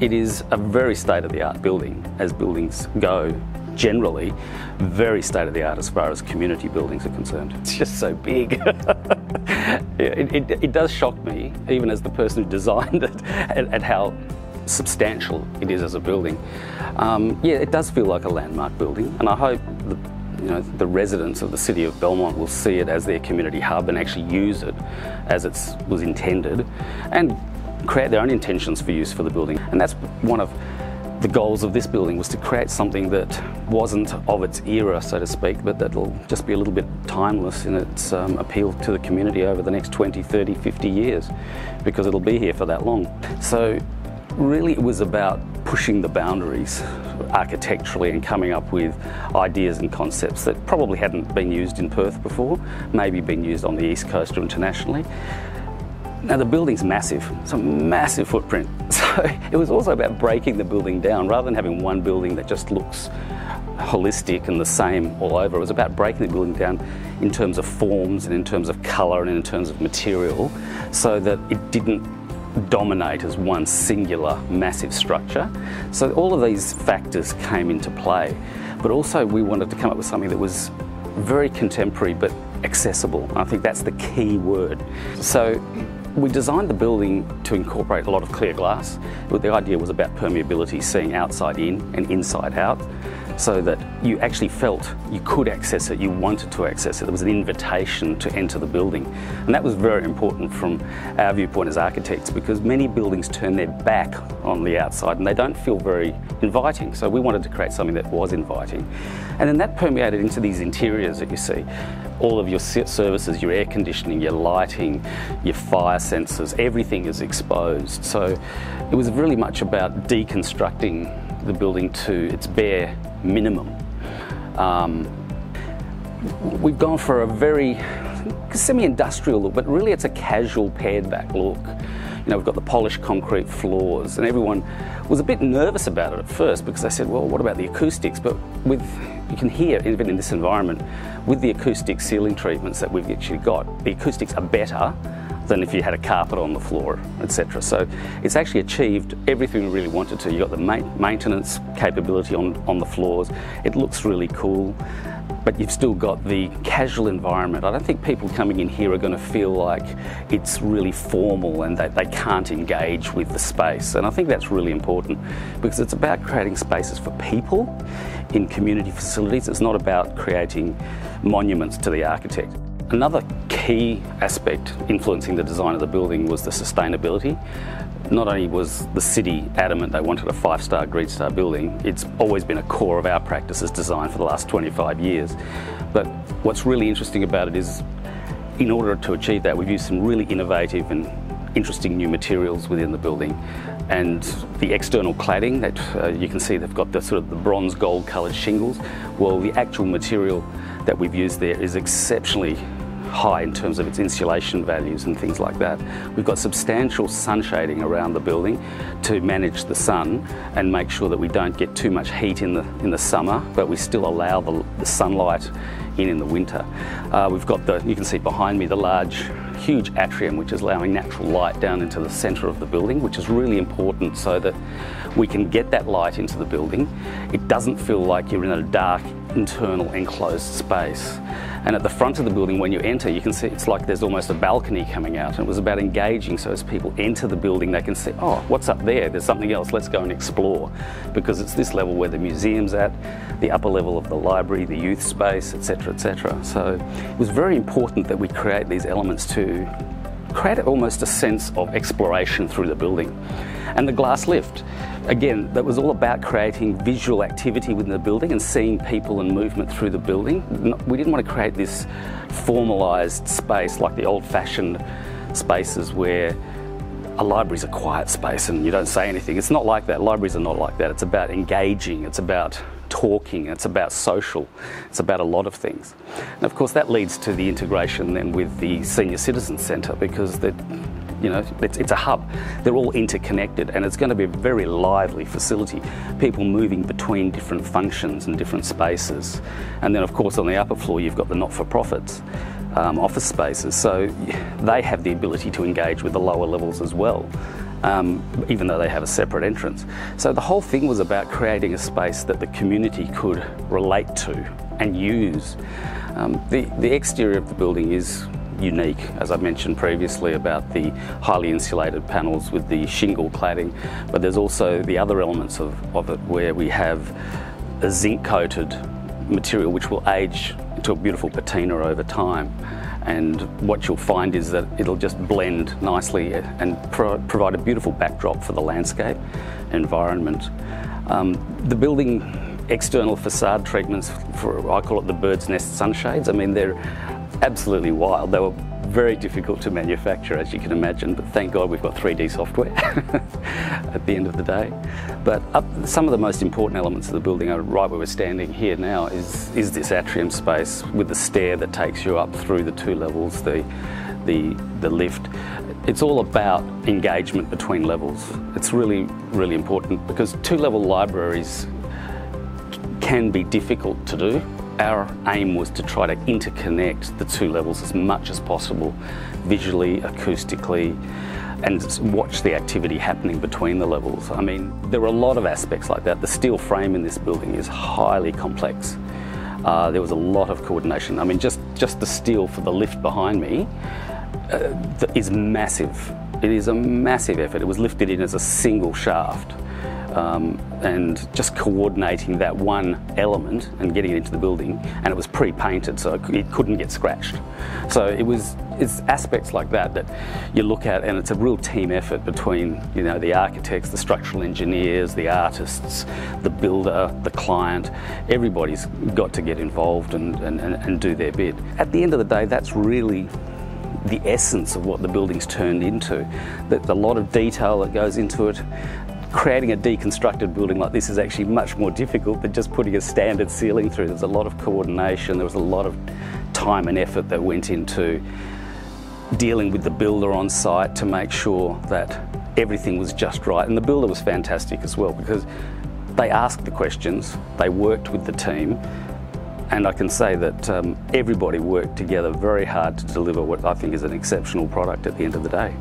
It is a very state-of-the-art building, as buildings go generally, very state-of-the-art as far as community buildings are concerned. It's just so big. It does shock me, even as the person who designed it, at how substantial it is as a building. Yeah, it does feel like a landmark building, and I hope the residents of the city of Belmont will see it as their community hub and actually use it as it was intended, and create their own intentions for use for the building. And that's one of the goals of this building, was to create something that wasn't of its era, so to speak, but that'll just be a little bit timeless in its appeal to the community over the next 20, 30, 50 years, because it'll be here for that long. So really it was about pushing the boundaries architecturally and coming up with ideas and concepts that probably hadn't been used in Perth before, maybe been used on the East Coast or internationally. Now the building's massive, it's a massive footprint, so it was also about breaking the building down. Rather than having one building that just looks holistic and the same all over, it was about breaking the building down in terms of forms and in terms of colour and in terms of material, so that it didn't dominate as one singular massive structure. So all of these factors came into play, but also we wanted to come up with something that was very contemporary but accessible. I think that's the key word. So we designed the building to incorporate a lot of clear glass, but the idea was about permeability, seeing outside in and inside out, so that you actually felt you could access it, you wanted to access it. There was an invitation to enter the building. And that was very important from our viewpoint as architects, because many buildings turn their back on the outside and they don't feel very inviting. So we wanted to create something that was inviting. And then that permeated into these interiors that you see. All of your services, your air conditioning, your lighting, your fire sensors, everything is exposed. So it was really much about deconstructing the building to its bare minimum. We've gone for a very semi-industrial look, but really it's a casual pared back look. We've got the polished concrete floors, and everyone was a bit nervous about it at first, because they said, well, what about the acoustics? But you can hear, even in this environment, with the acoustic ceiling treatments that we've actually got, the acoustics are better than if you had a carpet on the floor, etc. So it's actually achieved everything we really wanted to. You've got the maintenance capability on the floors. It looks really cool, but you've still got the casual environment. I don't think people coming in here are going to feel like it's really formal and that they can't engage with the space. And I think that's really important, because it's about creating spaces for people in community facilities. It's not about creating monuments to the architect. Another key aspect influencing the design of the building was the sustainability. Not only was the city adamant they wanted a 5-star Green Star building, it's always been a core of our practice as design for the last 25 years. But what's really interesting about it is, in order to achieve that, we've used some really innovative and interesting new materials within the building. And the external cladding that you can see, they've got the sort of the bronze gold coloured shingles. Well, the actual material that we've used there is exceptionally high in terms of its insulation values and things like that. We've got substantial sun shading around the building to manage the sun and make sure that we don't get too much heat in the summer, but we still allow the sunlight in the winter. We've got you can see behind me, the large, huge atrium, which is allowing natural light down into the centre of the building, which is really important so that we can get that light into the building. It doesn't feel like you're in a dark, internal, enclosed space. And at the front of the building, when you enter, you can see it's like there's almost a balcony coming out. And it was about engaging, so as people enter the building, they can see, oh, what's up there? There's something else, let's go and explore. Because it's this level where the museum's at, the upper level of the library, the youth space, etc., etc. So it was very important that we create these elements to create almost a sense of exploration through the building. And the glass lift, again, that was all about creating visual activity within the building and seeing people and movement through the building. We didn't want to create this formalised space like the old-fashioned spaces where a library's a quiet space and you don't say anything. It's not like that. Libraries are not like that. It's about engaging, it's about talking, it's about social, it's about a lot of things. And of course that leads to the integration then with the Senior Citizen Centre, because it's a hub. They're all interconnected, and it's going to be a very lively facility. People moving between different functions and different spaces. And then of course on the upper floor you've got the not-for-profits, office spaces, so they have the ability to engage with the lower levels as well. even though they have a separate entrance. So the whole thing was about creating a space that the community could relate to and use. The exterior of the building is unique, as I mentioned previously, about the highly insulated panels with the shingle cladding, but there's also the other elements of it where we have a zinc coated material which will age into a beautiful patina over time. And what you'll find is that it'll just blend nicely and provide a beautiful backdrop for the landscape environment. The building external facade treatments, I call it the bird's nest sunshades. I mean, they're absolutely wild. They were very difficult to manufacture, as you can imagine, but thank God we've got 3D software at the end of the day. But some of the most important elements of the building are right where we're standing here now is this atrium space with the stair that takes you up through the 2 levels, the lift. It's all about engagement between levels. It's really, really important because 2-level libraries can be difficult to do. Our aim was to try to interconnect the 2 levels as much as possible, visually, acoustically, and watch the activity happening between the levels. I mean, there were a lot of aspects like that. The steel frame in this building is highly complex. There was a lot of coordination. I mean, just the steel for the lift behind me is massive. It is a massive effort. It was lifted in as a single shaft. And just coordinating that one element and getting it into the building, and it was pre-painted so it couldn't get scratched. So it's aspects like that you look at, and it's a real team effort between, you know, the architects, the structural engineers, the artists, the builder, the client. Everybody's got to get involved and do their bit. At the end of the day, that's really the essence of what the building's turned into. There's a lot of detail that goes into it. Creating a deconstructed building like this is actually much more difficult than just putting a standard ceiling through. There's a lot of coordination, there was a lot of time and effort that went into dealing with the builder on site to make sure that everything was just right. And the builder was fantastic as well because they asked the questions, they worked with the team, and I can say that everybody worked together very hard to deliver what I think is an exceptional product at the end of the day.